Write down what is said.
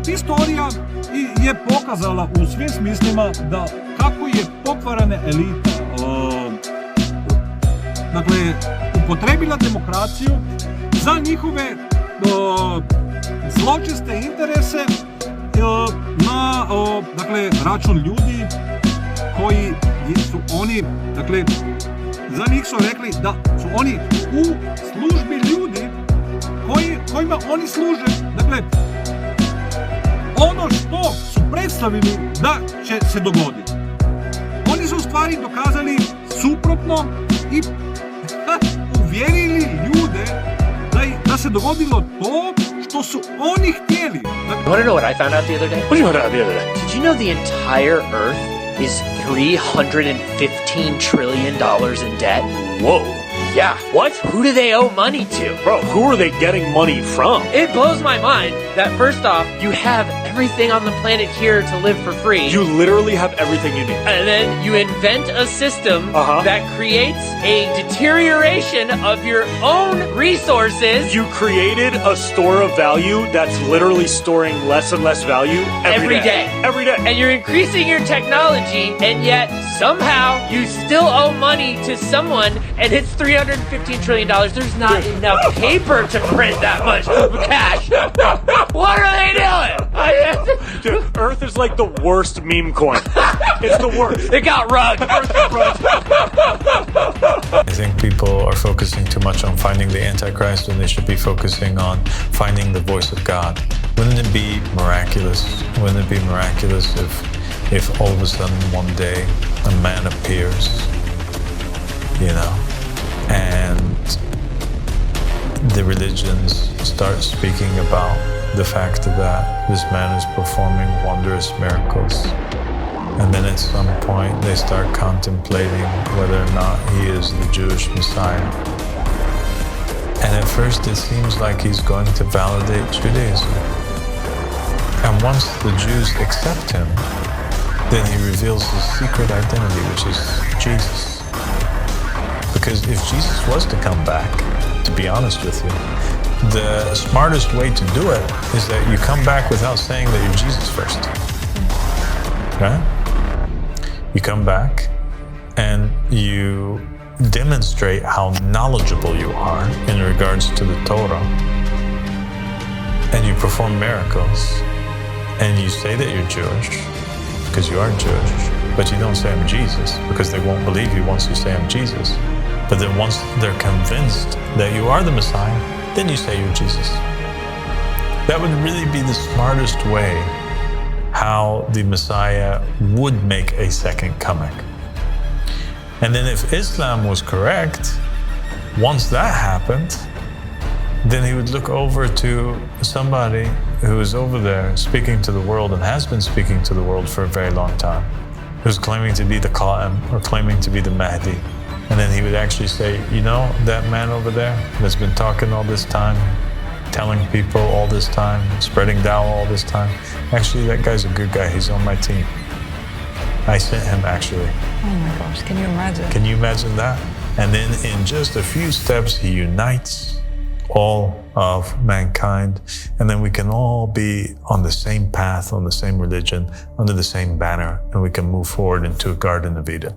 Historija je pokazala u svim smislima da kako je pokvarana elita dakle, upotrebila demokraciju za njihove zločeste interese na dakle, račun ljudi koji su oni, dakle, za njih su rekli da su oni u službi ljudi kojima oni služe. Dakle, ono što su predstavili da će se dogoditi, oni su u stvari dokazali suprotno i uvjerili ljude da se dogodilo to što su oni htjeli. You want to know what I found out the other day? What did you find out the other day? Did you know the entire Earth is $315 trillion in debt? Whoa. Yeah. What? Who do they owe money to? Bro, who are they getting money from? It blows my mind that first off, you have everything on the planet here to live for free. You literally have everything you need. And then you invent a system that creates a deterioration of your own resources. You created a store of value that's literally storing less and less value every day. Every day. And you're increasing your technology, and yet somehow you still owe money to someone, and it's $315 trillion. There's not enough paper to print that much cash. What are they doing? Dude, Earth is like the worst meme coin. It's the worst. It got rugged. I think people are focusing too much on finding the Antichrist when they should be focusing on finding the voice of God. Wouldn't it be miraculous? Wouldn't it be miraculous if all of a sudden one day a man appears, you know, and the religions start speaking about the fact that this man is performing wondrous miracles. And then at some point they start contemplating whether or not he is the Jewish Messiah. And at first it seems like he's going to validate Judaism. And once the Jews accept him, then he reveals his secret identity, which is Jesus. Because if Jesus was to come back, to be honest with you, the smartest way to do it is that you come back without saying that you're Jesus first. Right? You come back and you demonstrate how knowledgeable you are in regards to the Torah. And you perform miracles. And you say that you're Jewish, because you are Jewish. But you don't say I'm Jesus, because they won't believe you once you say I'm Jesus. But then once they're convinced that you are the Messiah, then you say you're Jesus. That would really be the smartest way how the Messiah would make a second coming. And then if Islam was correct, once that happened, then he would look over to somebody who is over there speaking to the world and has been speaking to the world for a very long time, who's claiming to be the Qa'im or claiming to be the Mahdi. And then he would actually say, you know, that man over there that's been talking all this time, telling people all this time, spreading dawah all this time, actually that guy's a good guy, he's on my team. I sent him actually. Oh my gosh, can you imagine? Can you imagine that? And then in just a few steps, he unites all of mankind, and then we can all be on the same path, on the same religion, under the same banner, and we can move forward into a Garden of Eden.